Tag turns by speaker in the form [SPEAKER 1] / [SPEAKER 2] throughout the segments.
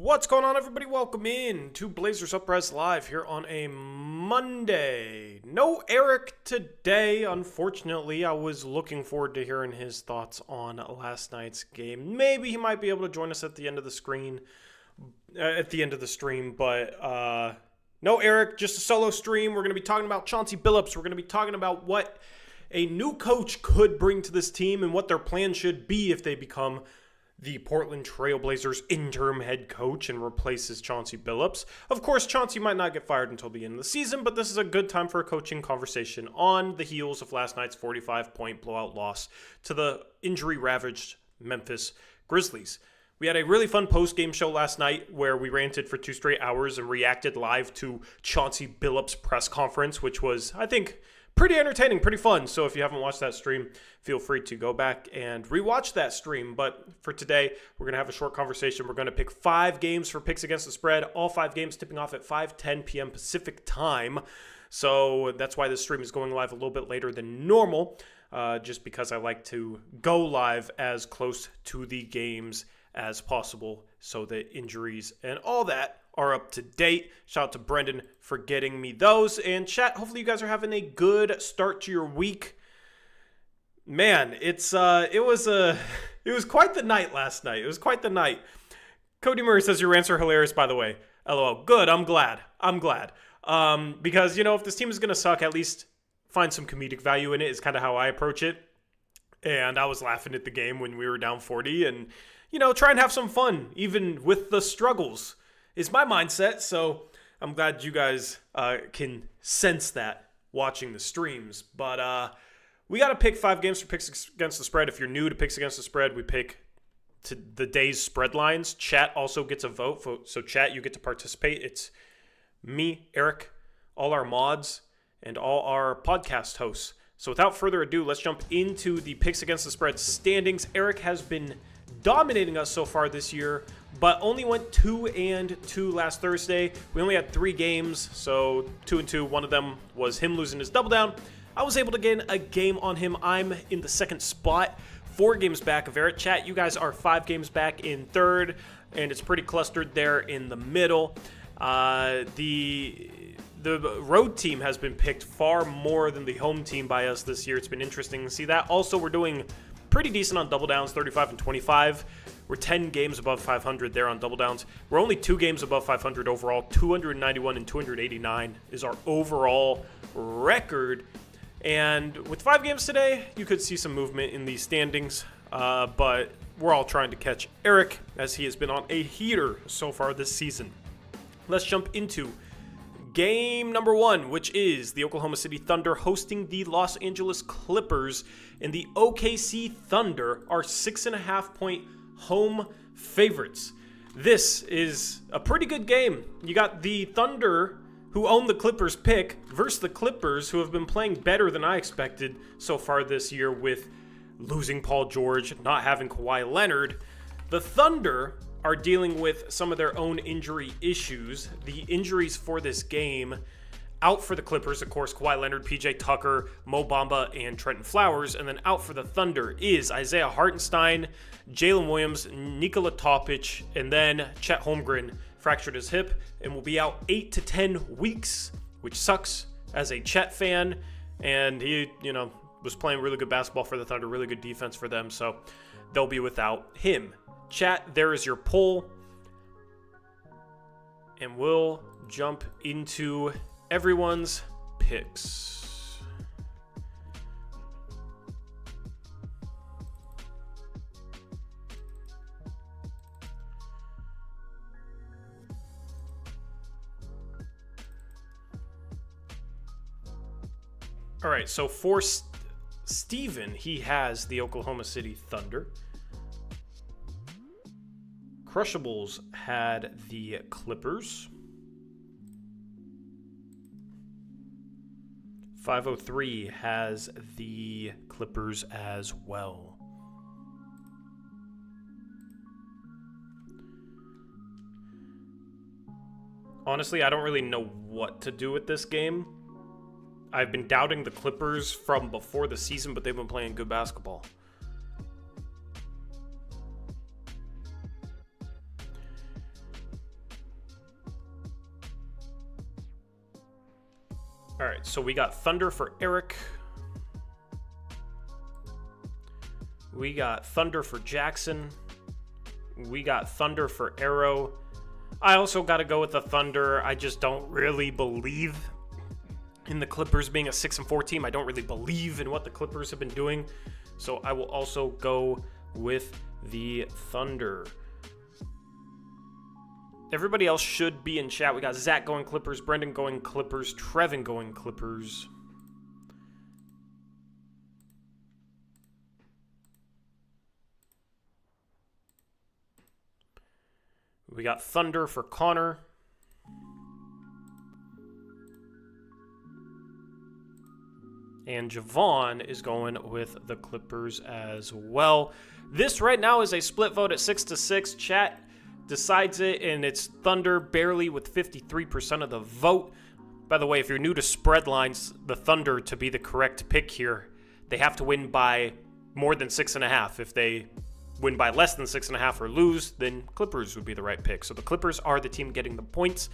[SPEAKER 1] What's going on, everybody? Welcome in to Blazers Uprise Live here on a Monday. No Eric today, unfortunately. I was looking forward to hearing his thoughts on last night's game. Maybe he might be able to join us at the end of the stream, but no Eric, just a solo stream. We're going to be talking about Chauncey Billups. We're going to be talking about what a new coach could bring to this team and what their plan should be if they become the Portland Trail Blazers interim head coach and replaces Chauncey Billups. Of course, Chauncey might not get fired until the end of the season, but this is a good time for a coaching conversation on the heels of last night's 45-point blowout loss to the injury-ravaged Memphis Grizzlies. We had a really fun post-game show last night where we ranted for 2 straight hours and reacted live to Chauncey Billups' press conference, which was, I think, pretty entertaining, pretty fun. So if you haven't watched that stream, feel free to go back and rewatch that stream. But for today, we're going to have a short conversation. We're going to pick 5 games for picks against the spread, all 5 games tipping off at 5:10 p.m. Pacific time. So that's why this stream is going live a little bit later than normal, just because I like to go live as close to the games as possible so that injuries and all that are up to date. Shout out to Brendan for getting me those. And chat, hopefully you guys are having a good start to your week. Man, it was quite the night last night. It was quite the night. Cody Murray says your rants are hilarious, by the way. LOL. Good. I'm glad. Because, if this team is going to suck, at least find some comedic value in it is kind of how I approach it. And I was laughing at the game when we were down 40 and, try and have some fun, even with the struggles, is my mindset. So I'm glad you guys can sense that watching the streams. But we got to pick 5 games for picks against the spread. If you're new to picks against the spread, we pick to the day's spread lines. Chat also gets a vote. So chat, you get to participate. It's me, Eric, all our mods, and all our podcast hosts. So without further ado, let's jump into the picks against the spread standings. Eric has been dominating us so far this year, but only went 2-2 last Thursday. We only had 3 games, so 2-2. One of them was him losing his double down. I was able to get a game on him. I'm in the second spot, 4 games back of Eric. Chat, you guys are 5 games back in third, and it's pretty clustered there in the middle. The road team has been picked far more than the home team by us this year. It's been interesting to see that. Also, we're doing pretty decent on double downs, 35 and 25. We're 10 games above 500 there on double downs. We're only 2 games above 500 overall. 291 and 289 is our overall record. And with 5 games today, you could see some movement in these standings. But we're all trying to catch Eric as he has been on a heater so far this season. Let's jump into game number 1, which is the Oklahoma City Thunder hosting the Los Angeles Clippers, and the OKC Thunder are 6.5-point home favorites. This is a pretty good game. You got the Thunder, who own the Clippers pick, versus the Clippers, who have been playing better than I expected so far this year with losing Paul George, not having Kawhi Leonard. The Thunder are dealing with some of their own injury issues. The injuries for this game, out for the Clippers, of course, Kawhi Leonard, PJ Tucker, Mo Bamba, and Trenton Flowers. And then out for the Thunder is Isaiah Hartenstein, Jalen Williams, Nikola Topic, and then Chet Holmgren fractured his hip and will be out 8 to 10 weeks, which sucks as a Chet fan. And he, was playing really good basketball for the Thunder, really good defense for them. So they'll be without him. Chat, there is your poll, and we'll jump into everyone's picks. All right, so for Steven, he has the Oklahoma City Thunder. Crushables had the Clippers. 503 has the Clippers as well. Honestly, I don't really know what to do with this game. I've been doubting the Clippers from before the season, but they've been playing good basketball. All right, so we got Thunder for Eric. We got Thunder for Jackson. We got Thunder for Arrow. I also got to go with the Thunder. I just don't really believe in the Clippers being a 6-4 team. I don't really believe in what the Clippers have been doing. So I will also go with the Thunder. Everybody else should be in chat. We got Zach going Clippers, Brendan going Clippers, Trevin going Clippers. We got Thunder for Connor. And Javon is going with the Clippers as well. This right now is a split vote at 6-6. Chat decides it, and it's Thunder barely with 53% of the vote. By the way, if you're new to spread lines, the Thunder, to be the correct pick here, they have to win by more than 6.5. If they win by less than 6.5 or lose, then Clippers would be the right pick. So the Clippers are the team getting the points.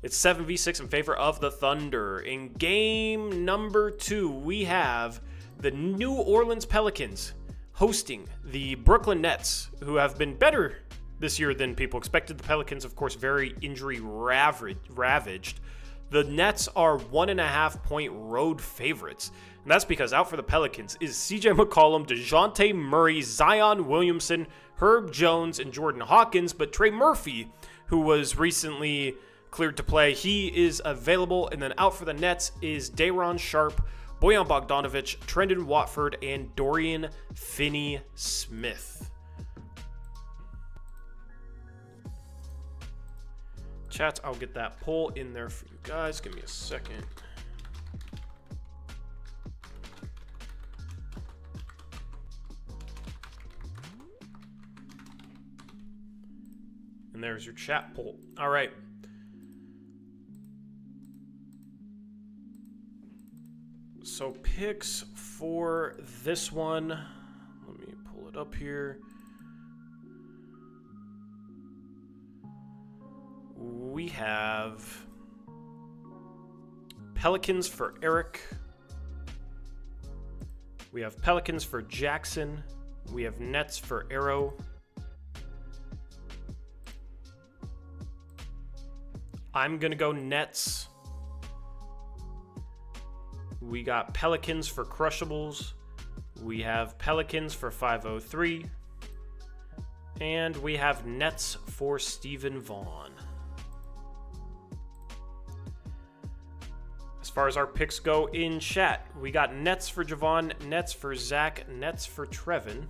[SPEAKER 1] It's 7v6 in favor of the Thunder. In game number 2, we have the New Orleans Pelicans hosting the Brooklyn Nets, who have been better this year than people expected. The Pelicans, of course, very injury ravaged. The Nets are 1.5-point road favorites. And that's because out for the Pelicans is CJ McCollum, DeJounte Murray, Zion Williamson, Herb Jones, and Jordan Hawkins. But Trey Murphy, who was recently cleared to play, he is available. And then out for the Nets is Day'Ron Sharpe, Bojan Bogdanovic, Trendon Watford, and Dorian Finney-Smith. Chat, I'll get that poll in there for you guys. Give me a second. And there's your chat poll. All right. So picks for this one. Let me pull it up here. We have Pelicans for Eric. We have Pelicans for Jackson. We have Nets for Arrow. I'm going to go Nets. We got Pelicans for Crushables. We have Pelicans for 503. And we have Nets for Stephen Vaughn. As far as our picks go in chat, we got Nets for Javon, Nets for Zach, Nets for Trevin.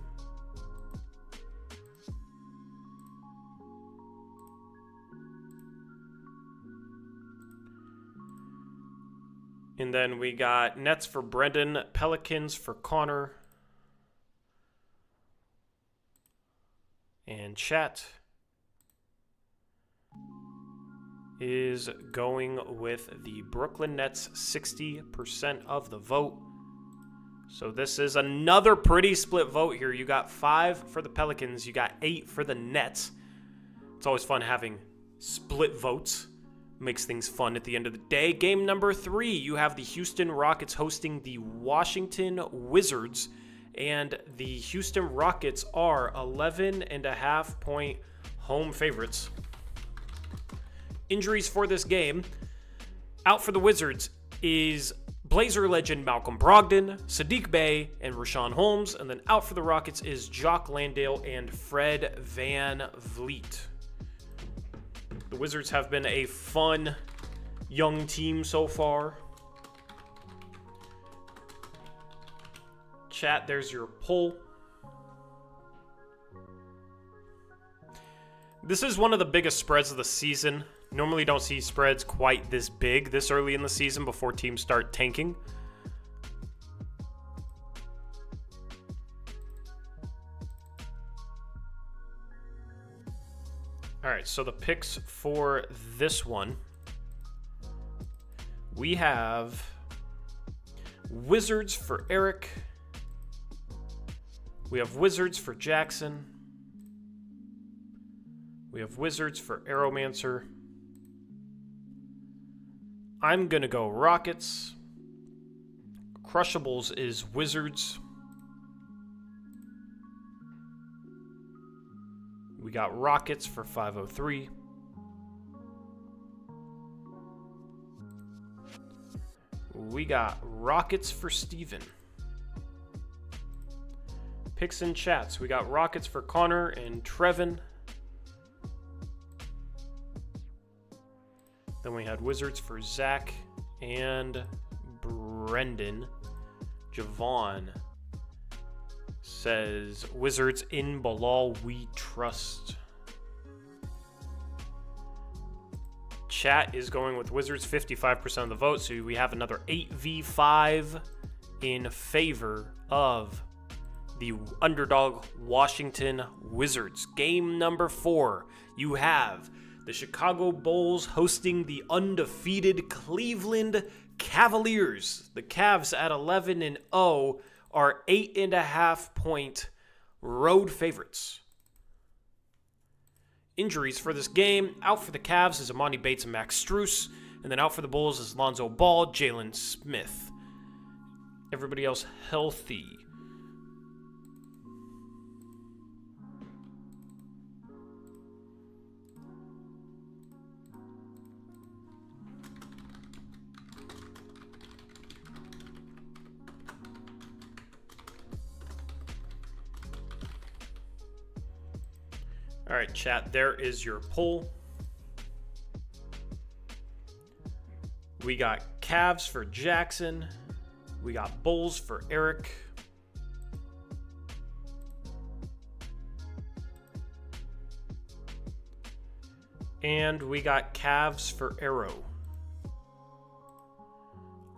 [SPEAKER 1] And then we got Nets for Brendan, Pelicans for Connor. And chat is going with the Brooklyn Nets, 60% of the vote. So this is another pretty split vote here. You got 5 for the Pelicans. You got 8 for the Nets. It's always fun having split votes. Makes things fun at the end of the day. Game number 3, you have the Houston Rockets hosting the Washington Wizards. And the Houston Rockets are 11.5-point home favorites. Injuries for this game. Out for the Wizards is Blazer legend Malcolm Brogdon, Sadiq Bey, and Rashawn Holmes. And then out for the Rockets is Jock Landale and Fred Van Vliet. The Wizards have been a fun young team so far. Chat, there's your poll. This is one of the biggest spreads of the season. Normally don't see spreads quite this big this early in the season before teams start tanking. All right, so the picks for this one. We have Wizards for Eric. We have Wizards for Jackson. We have Wizards for Arrowmancer. I'm going to go Rockets. Crushables is Wizards. We got Rockets for 503. We got Rockets for Steven. Picks and chats. We got Rockets for Connor and Trevin. Then we had Wizards for Zach and Brendan. Javon says Wizards in Bilal we trust. Chat is going with Wizards, 55% of the vote, so we have another 8v5 in favor of the underdog Washington Wizards. Game number 4, you have the Chicago Bulls hosting the undefeated Cleveland Cavaliers. The Cavs at 11-0 are 8.5-point road favorites. Injuries for this game: out for the Cavs is Amani Bates and Max Strus, and then out for the Bulls is Lonzo Ball, Jalen Smith. Everybody else healthy. All right, chat, there is your poll. We got Cavs for Jackson. We got Bulls for Eric. And we got Cavs for Arrow.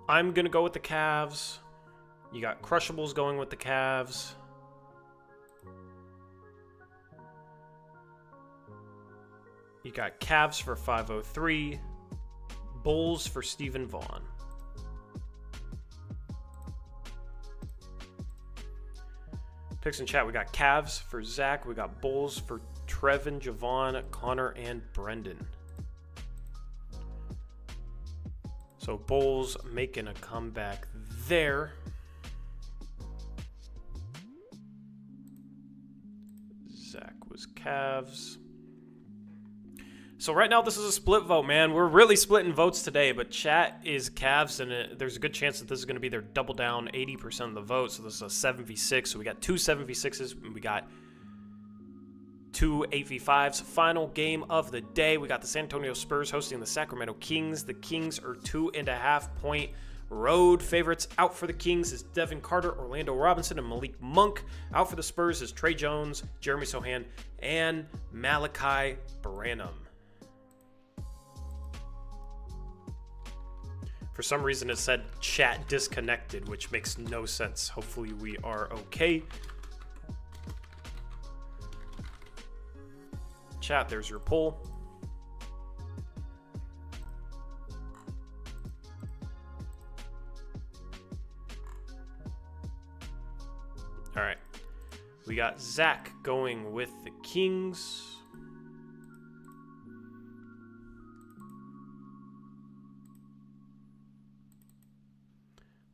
[SPEAKER 1] I'm going to go with the Cavs. You got Crushables going with the Cavs. You got Cavs for 503, Bulls for Stephen Vaughn. Picks in chat, we got Cavs for Zach, we got Bulls for Trevin, Javon, Connor, and Brendan. So Bulls making a comeback there. Zach was Cavs. So right now, this is a split vote, man. We're really splitting votes today, but chat is Cavs, and there's a good chance that this is going to be their double down, 80% of the vote. So this is a 7v6. So we got 2 7v6s, and we got 2 8v5s. Final game of the day, we got the San Antonio Spurs hosting the Sacramento Kings. The Kings are 2.5-point road favorites. Out for the Kings is Devin Carter, Orlando Robinson, and Malik Monk. Out for the Spurs is Trey Jones, Jeremy Sohan, and Malachi Branham. For some reason, it said chat disconnected, which makes no sense. Hopefully, we are okay. Chat, there's your poll. All right. We got Zach going with the Kings.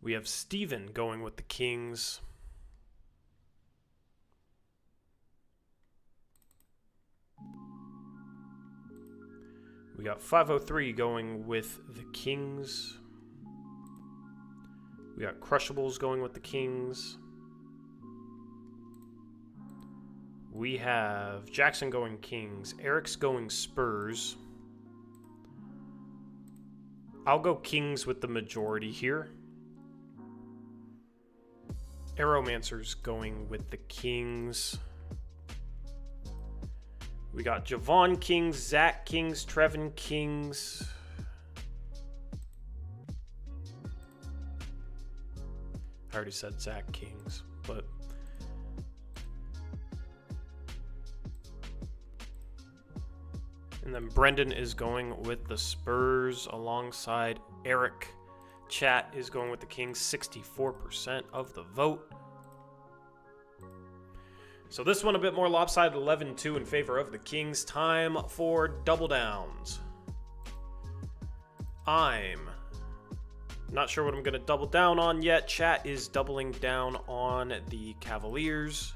[SPEAKER 1] We have Steven going with the Kings. We got 503 going with the Kings. We got Crushables going with the Kings. We have Jackson going Kings. Eric's going Spurs. I'll go Kings with the majority here. Aeromancer's going with the Kings. We got Javon Kings, Zach Kings, Trevin Kings. I already said Zach Kings, but and then Brendan is going with the Spurs alongside Eric. Chat is going with the Kings, 64% of the vote. So this one a bit more lopsided, 11-2 in favor of the Kings. Time for double downs. I'm not sure what I'm going to double down on yet. Chat is doubling down on the Cavaliers.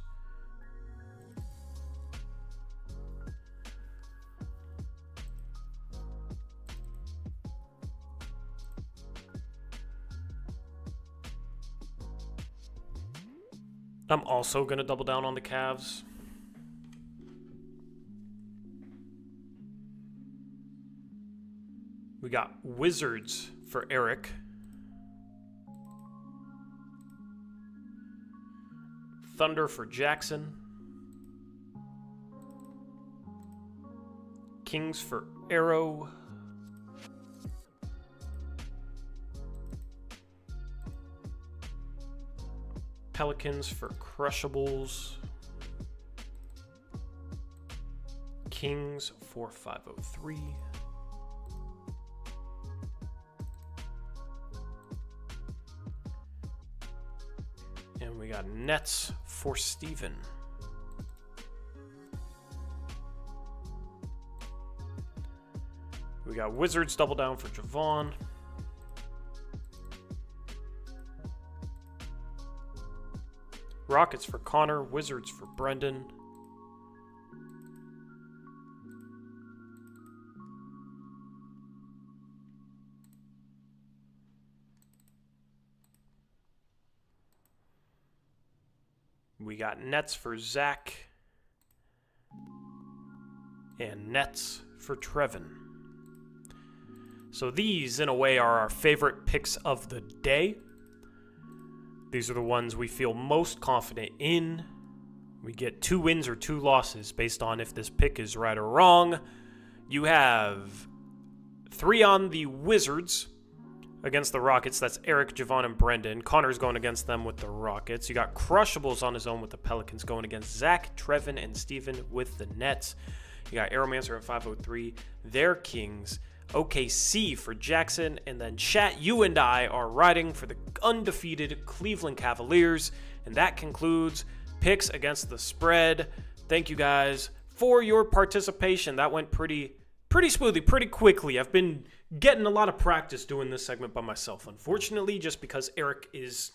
[SPEAKER 1] I'm also going to double down on the Cavs. We got Wizards for Eric. Thunder for Jackson. Kings for Arrow. Pelicans for Crushables. Kings for 503. And we got Nets for Steven. We got Wizards double down for Javon. Rockets for Connor. Wizards for Brendan. We got Nets for Zach. And Nets for Trevin. So these, in a way, are our favorite picks of the day. These are the ones we feel most confident in. We get 2 wins or 2 losses based on if this pick is right or wrong. You have 3 on the Wizards against the Rockets. That's Eric, Javon, and Brendan. Connor's going against them with the Rockets. You got Crushables on his own with the Pelicans going against Zach, Trevin, and Steven with the Nets. You got Aeromancer at 503. They're Kings. OKC for Jackson, and then chat, you and I are riding for the undefeated Cleveland Cavaliers, and that concludes picks against the spread. Thank you guys for your participation. That went pretty smoothly, pretty quickly. I've been getting a lot of practice doing this segment by myself, unfortunately, just because Eric is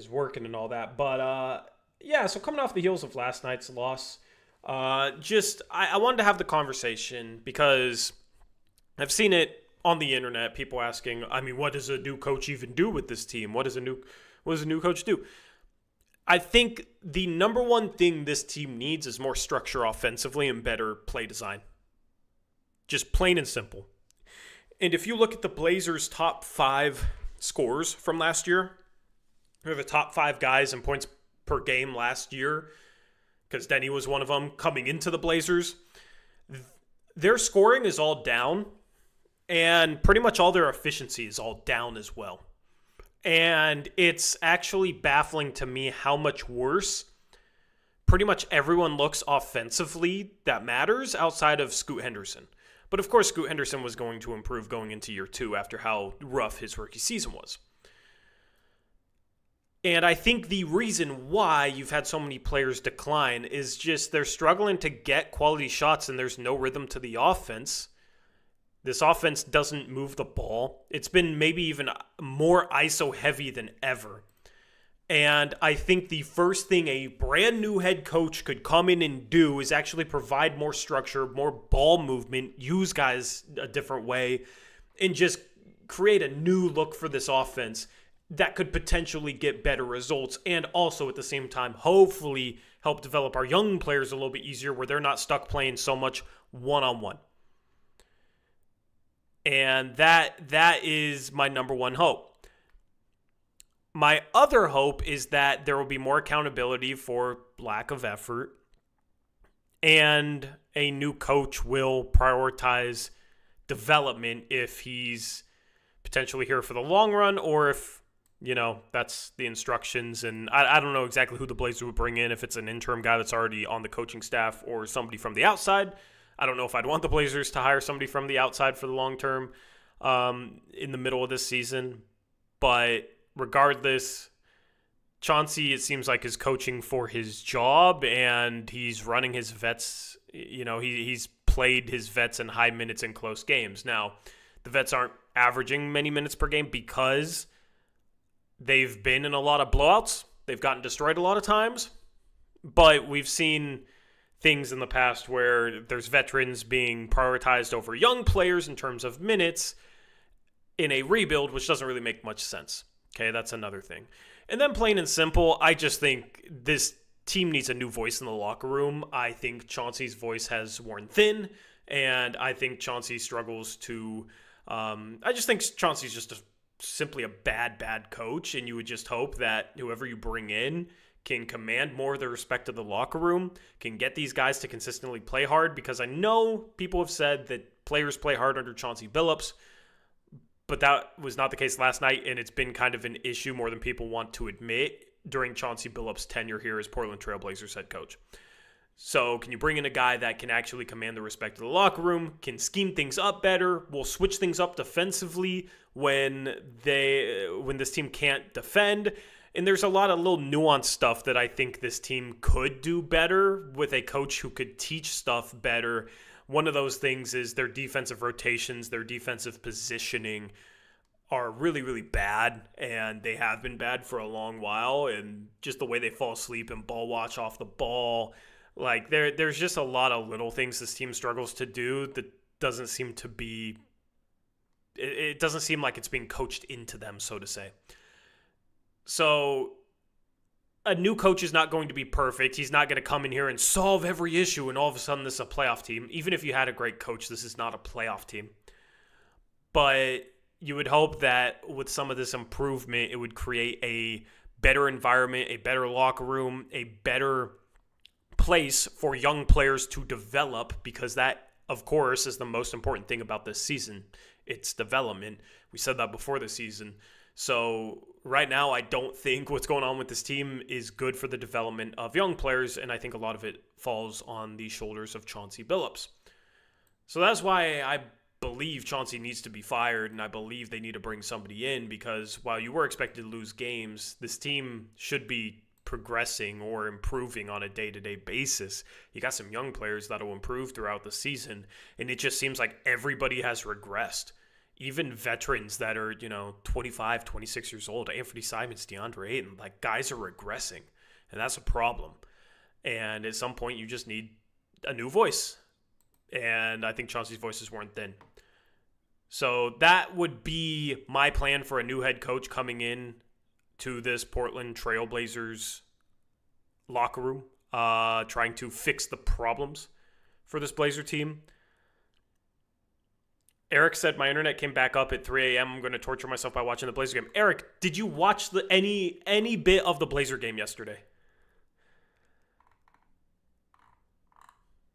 [SPEAKER 1] working and all that. But yeah, so coming off the heels of last night's loss, I wanted to have the conversation because I've seen it on the internet, people asking, I mean, what does a new coach even do with this team? What does a new coach do? I think the number one thing this team needs is more structure offensively and better play design. Just plain and simple. And if you look at the Blazers' top 5 scorers from last year, or the top 5 guys in points per game last year, because Denny was one of them coming into the Blazers, their scoring is all down. And pretty much all their efficiency is all down as well. And it's actually baffling to me how much worse pretty much everyone looks offensively that matters outside of Scoot Henderson. But of course, Scoot Henderson was going to improve going into year 2 after how rough his rookie season was. And I think the reason why you've had so many players decline is just they're struggling to get quality shots and there's no rhythm to the offense. This offense doesn't move the ball. It's been maybe even more ISO heavy than ever. And I think the first thing a brand new head coach could come in and do is actually provide more structure, more ball movement, use guys a different way, and just create a new look for this offense that could potentially get better results and also at the same time hopefully help develop our young players a little bit easier where they're not stuck playing so much one-on-one. And that is my number one hope. My other hope is that there will be more accountability for lack of effort and a new coach will prioritize development if he's potentially here for the long run or if, that's the instructions. And I don't know exactly who the Blazers would bring in, if it's an interim guy that's already on the coaching staff or somebody from the outside. I don't know if I'd want the Blazers to hire somebody from the outside for the long term in the middle of this season. But regardless, Chauncey, it seems like, is coaching for his job and he's running his vets. He's played his vets in high minutes in close games. Now, the vets aren't averaging many minutes per game because they've been in a lot of blowouts. They've gotten destroyed a lot of times. But we've seen things in the past where there's veterans being prioritized over young players in terms of minutes in a rebuild, which doesn't really make much sense. Okay, that's another thing. And then plain and simple, I just think this team needs a new voice in the locker room. I think Chauncey's voice has worn thin, and I think Chauncey struggles to... I just think Chauncey's just simply a bad coach, and you would just hope that whoever you bring in can command more of the respect of the locker room, can get these guys to consistently play hard, because I know people have said that players play hard under Chauncey Billups, but that was not the case last night, and it's been kind of an issue more than people want to admit during Chauncey Billups' tenure here as Portland Trail Blazers head coach. So can you bring in a guy that can actually command the respect of the locker room, can scheme things up better, will switch things up defensively when this team can't defend? And there's a lot of little nuanced stuff that I think this team could do better with a coach who could teach stuff better. One of those things is their defensive rotations, their defensive positioning are really, really bad, and they have been bad for a long while, and just the way they fall asleep and ball watch off the ball. Like, there's just a lot of little things this team struggles to do that doesn't seem to be... It doesn't seem like it's being coached into them, so to say. So a new coach is not going to be perfect. He's not going to come in here and solve every issue, and all of a sudden this is a playoff team. Even if you had a great coach, this is not a playoff team. But you would hope that with some of this improvement, it would create a better environment, a better locker room, a better place for young players to develop, because that, of course, is the most important thing about this season. It's development. We said that before the season. So right now, I don't think what's going on with this team is good for the development of young players, and I think a lot of it falls on the shoulders of Chauncey Billups. So that's why I believe Chauncey needs to be fired, and I believe they need to bring somebody in, because while you were expected to lose games, this team should be progressing or improving on a day-to-day basis. You got some young players that will improve throughout the season, and it just seems like everybody has regressed. Even veterans that are, 25, 26 years old, Anthony Simons, DeAndre Ayton, like, guys are regressing, and that's a problem. And at some point, you just need a new voice. And I think Chauncey's voices weren't thin. So that would be my plan for a new head coach coming in to this Portland Trail Blazers locker room, trying to fix the problems for this Blazer team. Eric said, my internet came back up at 3 a.m. I'm going to torture myself by watching the Blazer game. Eric, did you watch any bit of the Blazer game yesterday?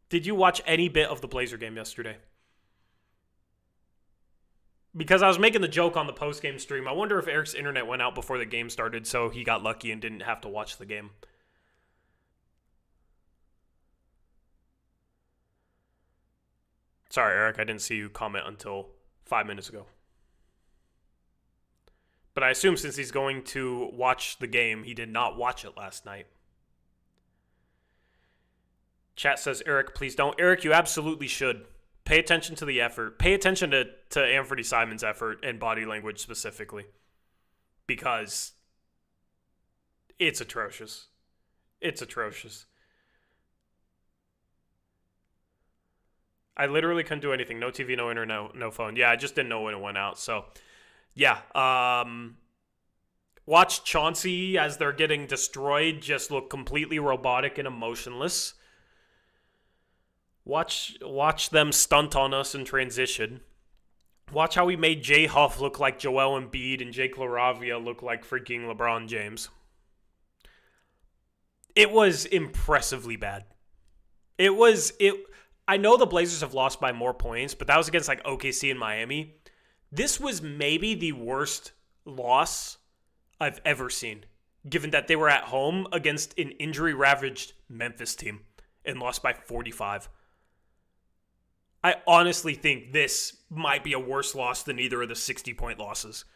[SPEAKER 1] Did you watch any bit of the Blazer game yesterday? Because I was making the joke on the post-game stream. I wonder if Eric's internet went out before the game started, so he got lucky and didn't have to watch the game. Sorry, Eric, I didn't see you comment until 5 minutes ago. But I assume since he's going to watch the game, he did not watch it last night. Chat says, Eric, please don't. Eric, you absolutely should. Pay attention to the effort. Pay attention to Anthony Simons' effort and body language specifically. Because it's atrocious. It's atrocious. I literally couldn't do anything. No TV, no internet, no phone. Yeah, I just didn't know when it went out. So, yeah. Watch Chauncey as they're getting destroyed just look completely robotic and emotionless. Watch them stunt on us in transition. Watch how we made Jay Huff look like Joel Embiid and Jake LaRavia look like freaking LeBron James. It was impressively bad. I know the Blazers have lost by more points, but that was against like OKC and Miami. This was maybe the worst loss I've ever seen, given that they were at home against an injury-ravaged Memphis team and lost by 45. I honestly think this might be a worse loss than either of the 60-point losses.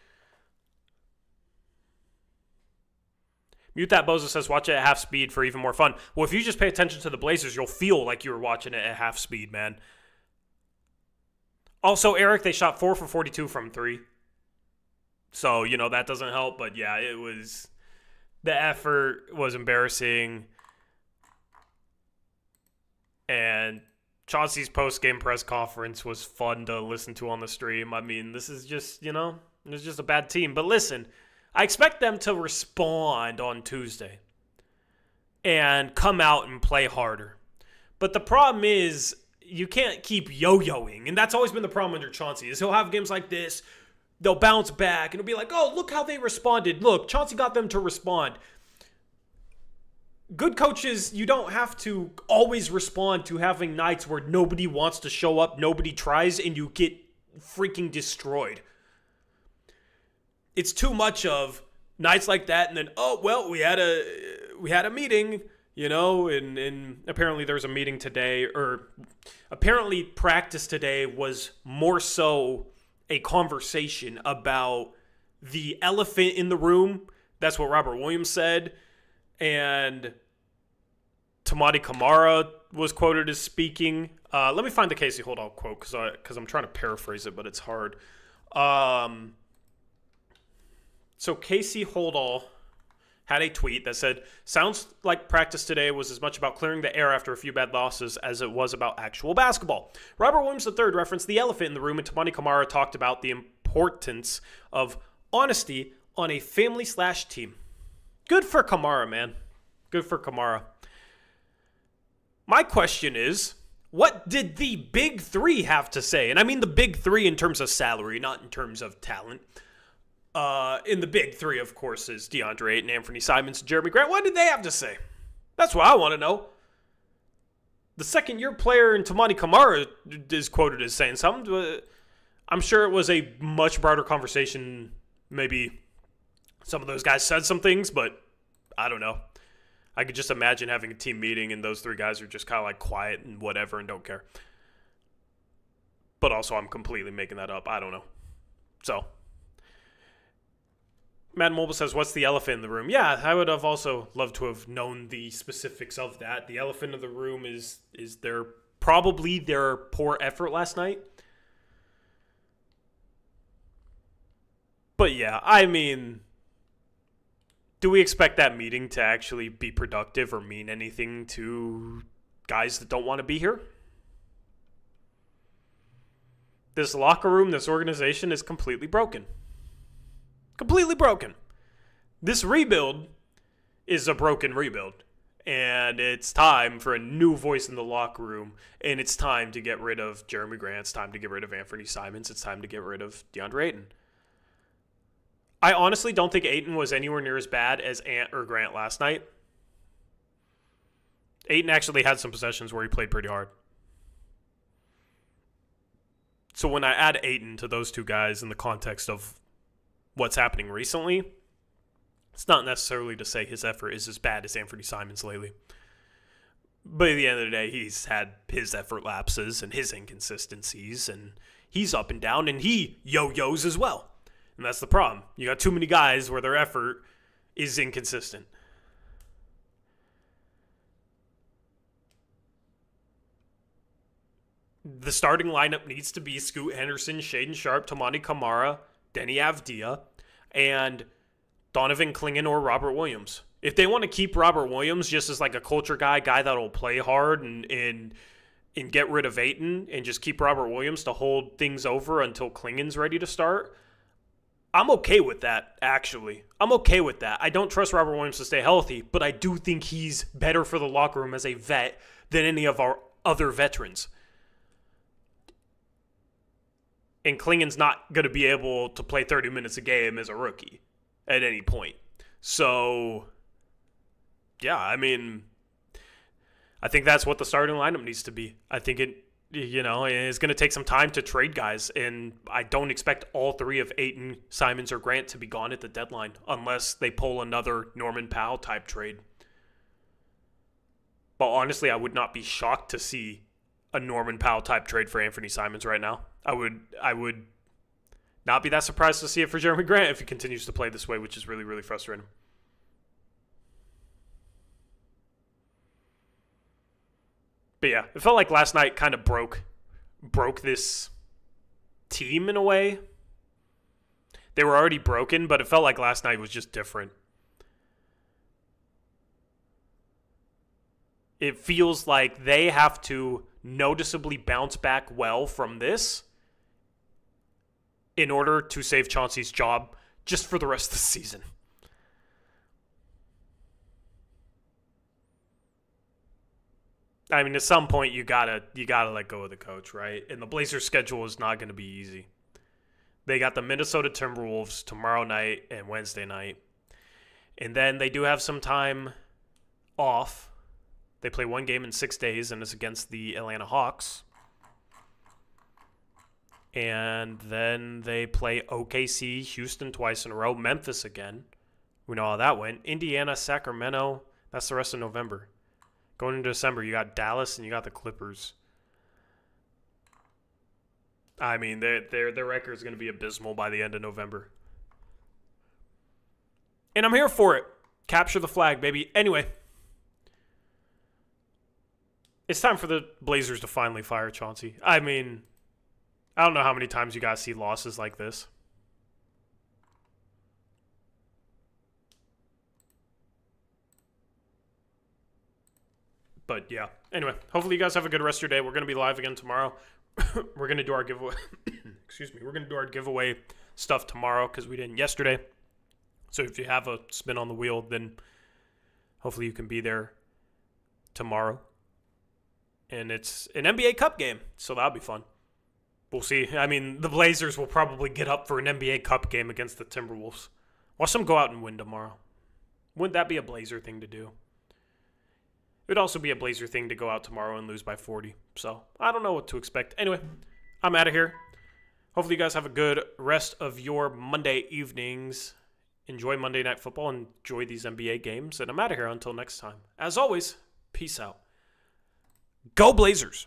[SPEAKER 1] Mute That Bozo says, watch it at half speed for even more fun. Well, if you just pay attention to the Blazers, you'll feel like you were watching it at half speed, man. Also, Eric, they shot 4 for 42 from 3. So, that doesn't help. But yeah, the effort was embarrassing. And Chauncey's post-game press conference was fun to listen to on the stream. I mean, this is just, it's just a bad team. But listen, I expect them to respond on Tuesday and come out and play harder. But the problem is you can't keep yo-yoing. And that's always been the problem under Chauncey is he'll have games like this. They'll bounce back and it'll be like, oh, look how they responded. Look, Chauncey got them to respond. Good coaches, you don't have to always respond to having nights where nobody wants to show up, nobody tries, and you get freaking destroyed. It's too much of nights like that, and then, oh, well, we had a meeting, and apparently there was a meeting today, or apparently practice today was more so a conversation about the elephant in the room. That's what Robert Williams said. And Tamati Kamara was quoted as speaking. Let me find the Casey Holdahl quote because I'm trying to paraphrase it, but it's hard. So Casey Holdahl had a tweet that said, sounds like practice today was as much about clearing the air after a few bad losses as it was about actual basketball. Robert Williams III referenced the elephant in the room, and Tamati Kamara talked about the importance of honesty on a family/team. Good for Kamara, man. Good for Kamara. My question is, what did the big three have to say? And I mean the big three in terms of salary, not in terms of talent. In the big three, of course, is DeAndre Ayton, Anthony Simons, and Jeremy Grant. What did they have to say? That's what I want to know. The second-year player in Tamati Kamara is quoted as saying something. I'm sure it was a much broader conversation. Maybe some of those guys said some things, but I don't know. I could just imagine having a team meeting and those three guys are just kind of like quiet and whatever and don't care. But also I'm completely making that up. I don't know. So, Matt Mobile says, what's the elephant in the room? Yeah, I would have also loved to have known the specifics of that. The elephant in the room is probably their poor effort last night. But yeah, I mean, do we expect that meeting to actually be productive or mean anything to guys that don't want to be here? This locker room, this organization is completely broken. Completely broken. This rebuild is a broken rebuild. And it's time for a new voice in the locker room. And it's time to get rid of Jeremy Grant. It's time to get rid of Anthony Simons. It's time to get rid of DeAndre Ayton. I honestly don't think Ayton was anywhere near as bad as Ant or Grant last night. Ayton actually had some possessions where he played pretty hard. So when I add Ayton to those two guys in the context of what's happening recently, it's not necessarily to say his effort is as bad as Anthony Simons lately. But at the end of the day, he's had his effort lapses and his inconsistencies, and he's up and down, and he yo-yos as well. And that's the problem. You got too many guys where their effort is inconsistent. The starting lineup needs to be Scoot Henderson, Shaedon Sharpe, Tamati Kamara, Denny Avdia, and Donovan Clingan or Robert Williams. If they want to keep Robert Williams just as like a culture guy that'll play hard and get rid of Ayton and just keep Robert Williams to hold things over until Clingan's ready to start, I'm okay with that, actually. I'm okay with that. I don't trust Robert Williams to stay healthy, but I do think he's better for the locker room as a vet than any of our other veterans. And Clingan's not going to be able to play 30 minutes a game as a rookie at any point. So, yeah, I mean, I think that's what the starting lineup needs to be. I think it's going to take some time to trade guys, and I don't expect all three of Ayton, Simons, or Grant to be gone at the deadline unless they pull another Norman Powell type trade. But honestly, I would not be shocked to see a Norman Powell type trade for Anthony Simons right now. I would not be that surprised to see it for Jeremy Grant if he continues to play this way, which is really, really frustrating. But yeah, it felt like last night kind of broke this team in a way. They were already broken, but it felt like last night was just different. It feels like they have to noticeably bounce back well from this in order to save Chauncey's job just for the rest of the season. I mean, at some point you gotta let go of the coach, right? And the Blazers' schedule is not going to be easy. They got the Minnesota Timberwolves tomorrow night and Wednesday night. And then they do have some time off. They play one game in 6 days, and it's against the Atlanta Hawks. And then they play OKC, Houston twice in a row, Memphis again. We know how that went. Indiana, Sacramento, that's the rest of November. Going into December, you got Dallas and you got the Clippers. I mean, their record is going to be abysmal by the end of November. And I'm here for it. Capture the flag, baby. Anyway, it's time for the Blazers to finally fire Chauncey. I mean, I don't know how many times you guys see losses like this. But yeah, anyway, hopefully you guys have a good rest of your day. We're going to be live again tomorrow. We're going to do our giveaway. Excuse me. We're going to do our giveaway stuff tomorrow because we didn't yesterday. So if you have a spin on the wheel, then hopefully you can be there tomorrow. And it's an NBA Cup game, so that'll be fun. We'll see. I mean, the Blazers will probably get up for an NBA Cup game against the Timberwolves. Watch them go out and win tomorrow. Wouldn't that be a Blazer thing to do? It would also be a Blazer thing to go out tomorrow and lose by 40. So, I don't know what to expect. Anyway, I'm out of here. Hopefully you guys have a good rest of your Monday evenings. Enjoy Monday Night Football. Enjoy these NBA games. And I'm out of here until next time. As always, peace out. Go Blazers!